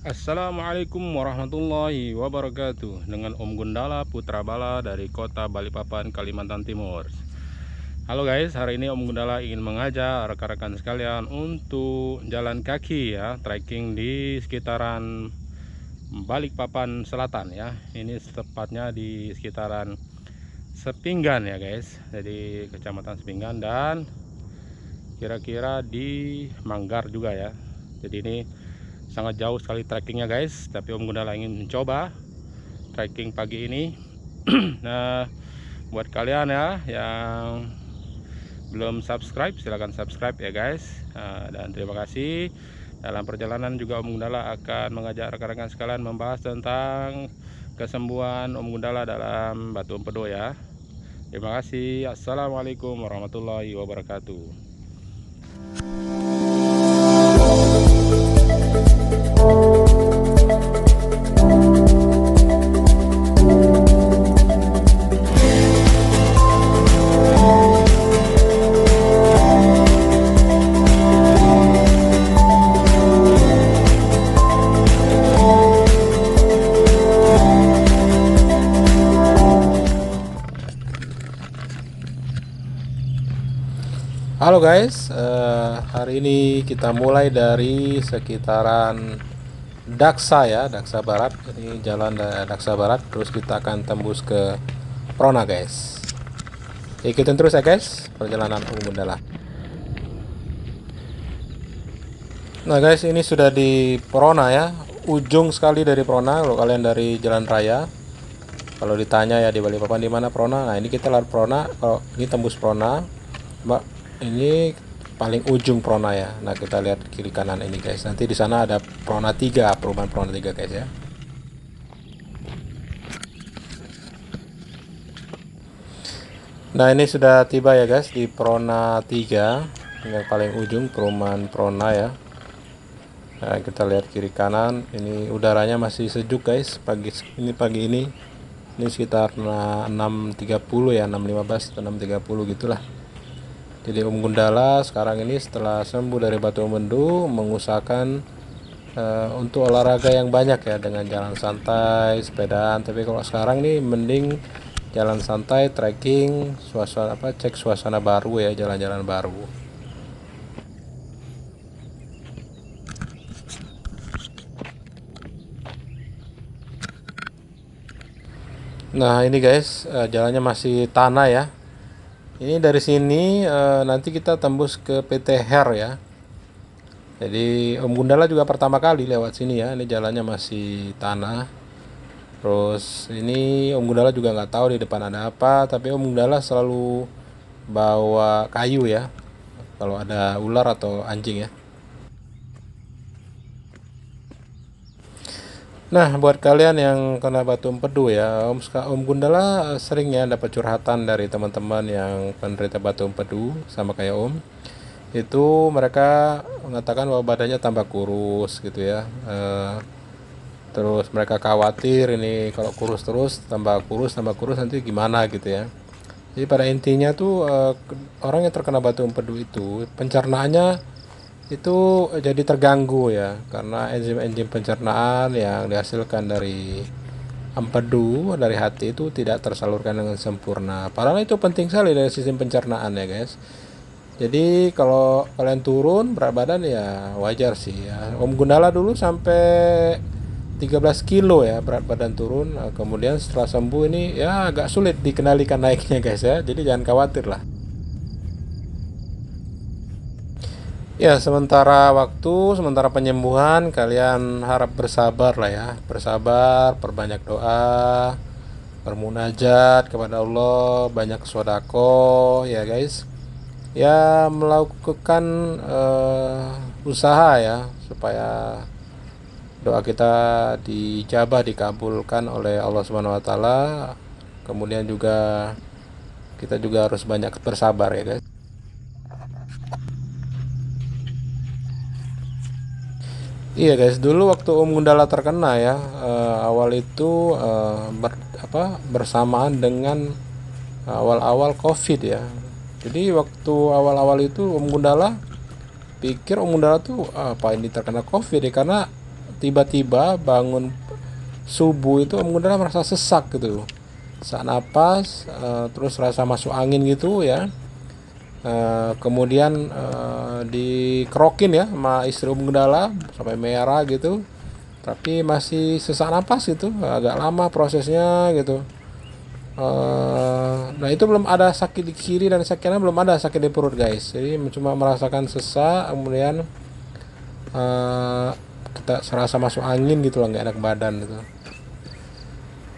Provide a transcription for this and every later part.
Assalamualaikum warahmatullahi wabarakatuh. Dengan Om Gundala Putra Bala dari kota Balikpapan, Kalimantan Timur. Halo guys, hari ini Om Gundala ingin mengajak rekan-rekan sekalian untuk jalan kaki ya, trekking di sekitaran Balikpapan Selatan ya. Ini tepatnya di sekitaran Sepinggan ya guys. Jadi Kecamatan Sepinggan dan kira-kira di Manggar juga ya. Jadi ini sangat jauh sekali trekkingnya guys, tapi Om Gundala ingin mencoba trekking pagi ini. Nah, buat kalian ya yang belum subscribe, silahkan subscribe ya guys. Dan terima kasih. Dalam perjalanan juga Om Gundala akan mengajak rekan-rekan sekalian membahas tentang kesembuhan Om Gundala dalam Batu Empedu ya. Terima kasih. Assalamualaikum warahmatullahi wabarakatuh. Halo guys, hari ini kita mulai dari sekitaran Daksa ya, Daksa Barat. Ini jalan Daksa Barat, terus kita akan tembus ke Prona guys. Ikutin terus ya guys, perjalanan Om Gundala. Nah guys, ini sudah di Prona ya, ujung sekali dari Prona. Kalau kalian dari jalan raya, kalau ditanya ya di Balikpapan di mana Prona, nah ini kita lewat Prona. Kalau ini tembus Prona, Mbak, ini paling ujung Prona ya. Nah kita lihat kiri kanan ini guys, nanti di sana ada Prona 3, perumahan Prona 3 guys ya. Nah ini sudah tiba ya guys di Prona 3 yang paling ujung perumahan Prona ya. Nah kita lihat kiri kanan, ini udaranya masih sejuk guys pagi ini sekitar 6.30 ya, 6.15 atau 6.30 gitulah. Jadi Om Gundala sekarang ini setelah sembuh dari Batu Empedu mengusahakan untuk olahraga yang banyak ya, dengan jalan santai, sepedaan. Tapi kalau sekarang nih mending jalan santai, trekking, suasana cek suasana baru ya, jalan-jalan baru. Nah ini guys, jalannya masih tanah ya. Ini dari sini nanti kita tembus ke PT Her ya. Jadi Om Gundala juga pertama kali lewat sini ya. Ini jalannya masih tanah. Terus ini Om Gundala juga nggak tahu di depan ada apa, tapi Om Gundala selalu bawa kayu ya, kalau ada ular atau anjing ya. Nah buat kalian yang kena Batu Empedu ya, Om Gundala sering ya dapat curhatan dari teman-teman yang penderita Batu Empedu sama kayak Om. Itu mereka mengatakan bahwa badannya tambah kurus gitu ya. Terus mereka khawatir ini kalau kurus terus tambah kurus nanti gimana gitu ya. Jadi pada intinya tuh orang yang terkena Batu Empedu itu pencernaannya itu jadi terganggu ya, karena enzim-enzim pencernaan yang dihasilkan dari empedu dari hati itu tidak tersalurkan dengan sempurna. Padahal itu penting sekali dari sistem pencernaan ya guys. Jadi kalau kalian turun berat badan ya wajar sih ya. Om Gundala dulu sampai 13 kilo ya berat badan turun. Nah, kemudian setelah sembuh ini ya agak sulit dikendalikan naiknya guys ya. Jadi jangan khawatir lah. Ya, sementara penyembuhan, kalian harap bersabar lah ya. Bersabar, perbanyak doa, bermunajat kepada Allah, banyak sodako ya guys. Ya, melakukan usaha ya, supaya doa kita dijabah, dikabulkan oleh Allah Subhanahu wa taala. Kemudian juga kita juga harus banyak bersabar ya guys. Iya guys, dulu waktu Om Gundala terkena ya, awal itu bersamaan dengan awal-awal COVID ya. Jadi waktu awal-awal itu Om Gundala pikir Om Gundala tuh apa ini terkena COVID ya, karena tiba-tiba bangun subuh itu Om Gundala merasa sesak gitu, sesak napas, terus rasa masuk angin gitu ya. Kemudian dikerokin ya sama istri Om Gundala sampai merah gitu, tapi masih sesak napas gitu, agak lama prosesnya gitu. Nah itu belum ada sakit di kiri dan sakit kanan, belum ada sakit di perut guys, jadi cuma merasakan sesak, kemudian eh, kita serasa masuk angin gitu lah, nggak enak badan gitu.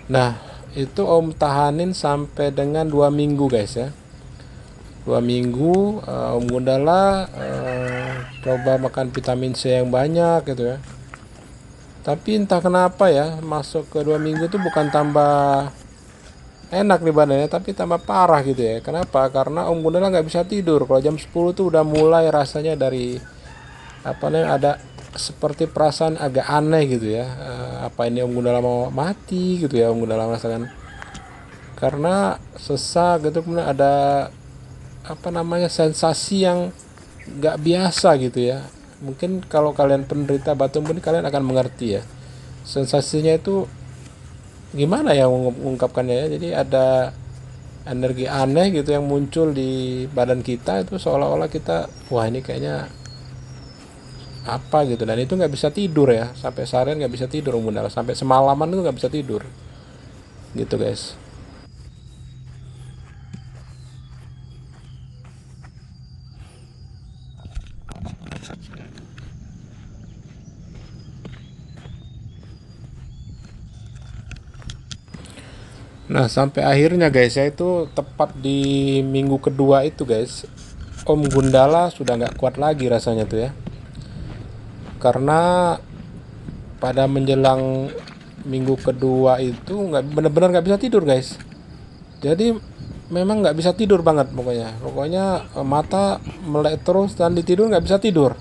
Nah itu Om tahanin sampai dengan 2 minggu guys ya. 2 minggu Om Gundala coba makan vitamin C yang banyak gitu ya, tapi entah kenapa ya masuk ke 2 minggu itu bukan tambah enak di badannya tapi tambah parah gitu ya. Kenapa? Karena Om Gundala nggak bisa tidur. Kalau jam 10 tuh udah mulai rasanya dari apa namanya, ada seperti perasaan agak aneh gitu ya. Apa ini Om Gundala mau mati gitu ya, Om Gundala merasakan, karena sesak gitu. Kemudian ada apa namanya, sensasi yang nggak biasa gitu ya. Mungkin kalau kalian penderita batu umpun kalian akan mengerti ya, sensasinya itu gimana ya mengungkapkannya ya. Jadi ada energi aneh gitu yang muncul di badan kita, itu seolah-olah kita, wah ini kayaknya apa gitu. Dan itu nggak bisa tidur ya, sampai seharian nggak bisa tidur Om Gundala, sampai semalaman itu nggak bisa tidur gitu guys. Nah sampai akhirnya guys ya, itu tepat di minggu kedua itu guys, Om Gundala sudah nggak kuat lagi rasanya tuh ya, karena pada menjelang minggu kedua itu nggak, bener-bener nggak bisa tidur guys. Jadi memang nggak bisa tidur banget, pokoknya mata melek terus dan ditidur nggak bisa tidur.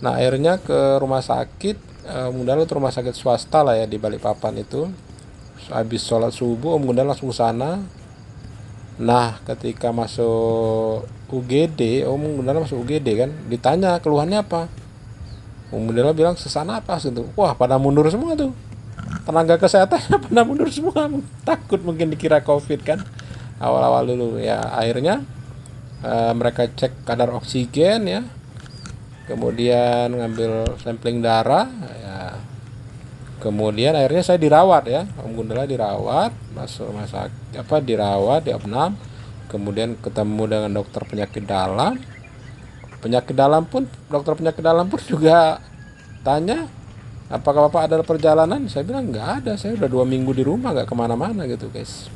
Nah akhirnya ke rumah sakit, Gundala itu rumah sakit swasta lah ya di Balikpapan itu. Habis sholat subuh Om Gundala langsung ke sana. Nah ketika masuk UGD, Om Gundala masuk UGD kan, ditanya keluhannya apa, Om Gundala bilang sesak napas gitu. Wah pada mundur semua tuh, tenaga kesehatan pada mundur semua, takut mungkin dikira COVID kan awal-awal dulu ya. Akhirnya mereka cek kadar oksigen ya, kemudian ngambil sampling darah ya, kemudian akhirnya saya dirawat ya. Om Gundala dirawat, masuk rumah sakit apa, dirawat di opnam, kemudian ketemu dengan dokter penyakit dalam. Dokter penyakit dalam pun juga tanya, apakah bapak ada perjalanan? Saya bilang nggak ada, saya udah 2 minggu di rumah, nggak kemana-mana gitu guys.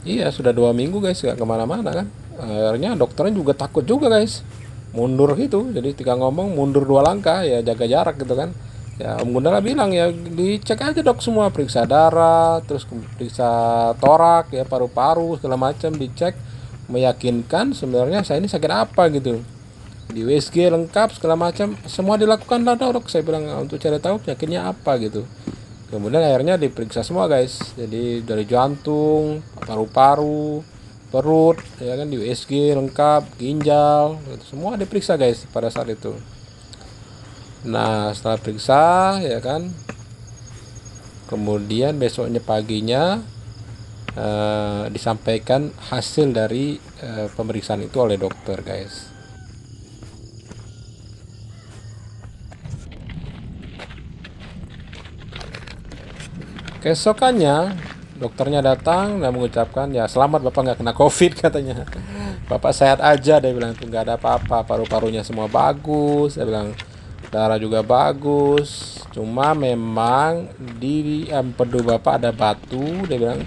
Iya sudah 2 minggu guys, nggak kemana-mana kan. Akhirnya dokternya juga takut juga guys, mundur gitu. Jadi tinggal ngomong mundur 2 langkah ya, jaga jarak gitu kan. Ya Om Gundala bilang ya dicek aja dok semua, periksa darah, terus periksa torak ya, paru-paru segala macam dicek, meyakinkan sebenarnya saya ini sakit apa gitu. Di USG lengkap segala macam, semua dilakukan lah dok. Saya bilang untuk cari tahu penyakitnya apa gitu. Kemudian akhirnya diperiksa semua guys, jadi dari jantung, paru-paru, perut ya kan, di USG lengkap, ginjal gitu. Semua diperiksa guys pada saat itu. Nah setelah periksa ya kan, kemudian besoknya paginya disampaikan hasil dari pemeriksaan itu oleh dokter guys. Keesokannya dokternya datang dan mengucapkan ya selamat bapak nggak kena COVID katanya. Bapak sehat aja, dia bilang, tuh nggak ada apa-apa, paru-parunya semua bagus, dia bilang darah juga bagus, cuma memang di empedu bapak ada batu, dia bilang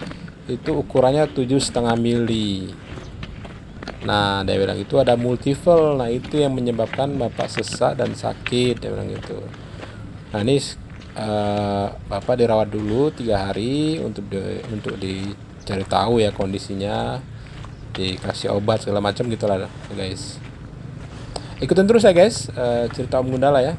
itu ukurannya 7,5 mili. Nah dia bilang itu ada multiple, nah itu yang menyebabkan bapak sesak dan sakit, dia bilang gitu. Nah ini bapak dirawat dulu 3 hari untuk dicari tahu ya kondisinya, dikasih obat segala macam gitulah guys. Ikutin terus ya guys cerita Om Gundala ya.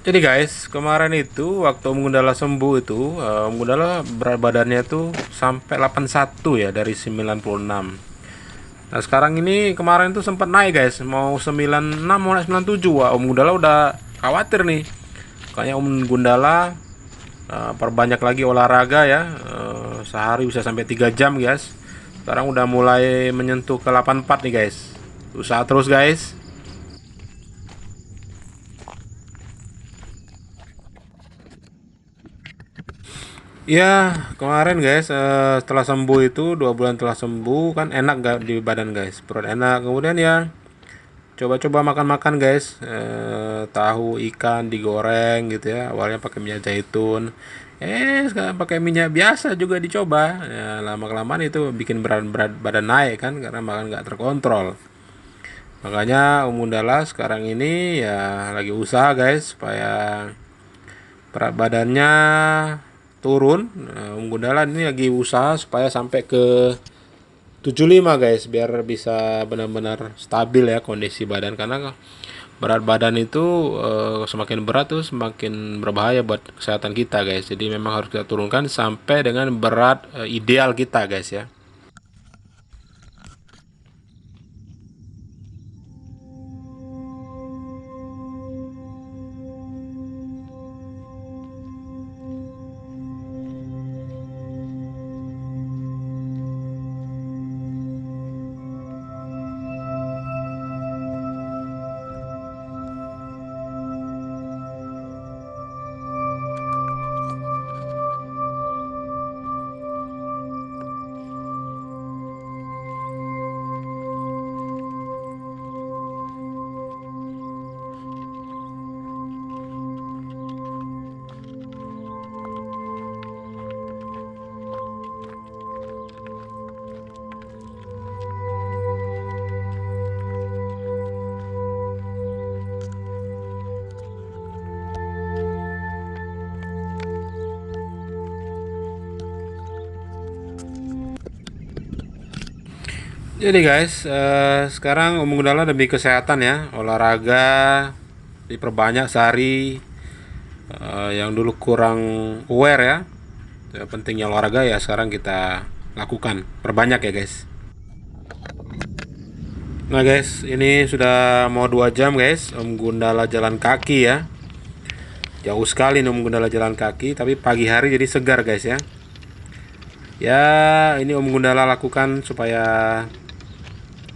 Jadi guys, kemarin itu waktu Om Gundala sembuh itu, Om Gundala berat badannya tuh sampai 81 ya dari 96. Nah sekarang ini kemarin tuh sempat naik guys, mau 96 mau naik 97. Wah, Om Gundala udah khawatir nih. Kayaknya Om Gundala perbanyak lagi olahraga ya, sehari bisa sampai 3 jam guys. Sekarang udah mulai menyentuh ke 84 nih guys. Usaha terus guys. Ya kemarin guys, setelah sembuh itu 2 bulan setelah sembuh kan enak gak di badan guys, perut enak. Kemudian ya coba-coba makan-makan guys, tahu ikan digoreng gitu ya. Awalnya pakai minyak zaitun, sekarang pakai minyak biasa juga dicoba. Ya, lama kelamaan itu bikin berat badan naik kan karena makan nggak terkontrol. Makanya Om Gundala sekarang ini ya lagi usaha guys supaya berat badannya turun. Nah, Om Gundala ini lagi usaha supaya sampai ke 75 guys, biar bisa benar-benar stabil ya kondisi badan, karena berat badan itu semakin berat tuh semakin berbahaya buat kesehatan kita guys. Jadi memang harus kita turunkan sampai dengan berat ideal kita guys ya. Jadi guys, sekarang Om Gundala lebih kesehatan ya, olahraga diperbanyak sehari. Yang dulu kurang aware ya, pentingnya olahraga ya sekarang kita lakukan, perbanyak ya guys. Nah guys, ini sudah mau 2 jam guys, Om Gundala jalan kaki ya. Jauh sekali nih Om Gundala jalan kaki, tapi pagi hari jadi segar guys ya. Ya, ini Om Gundala lakukan supaya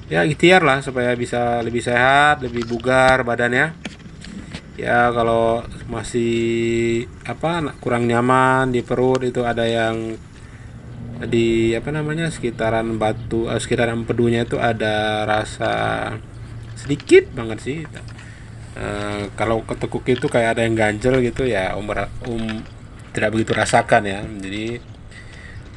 ya ikhtiar lah supaya bisa lebih sehat, lebih bugar badannya. Ya kalau masih apa kurang nyaman di perut itu ada yang di apa namanya sekitaran batu, sekitaran empedunya itu ada rasa sedikit banget sih. Kalau ketekuk itu kayak ada yang ganjel gitu ya Om tidak begitu rasakan ya. Jadi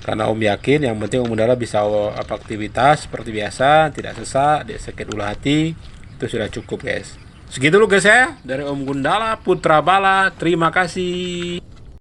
karena Om yakin yang penting Om Gundala bisa apa aktivitas seperti biasa, tidak sesak, tidak sakit ulu hati, itu sudah cukup guys. Segitu dulu guys ya dari Om Gundala Putra Bala. Terima kasih.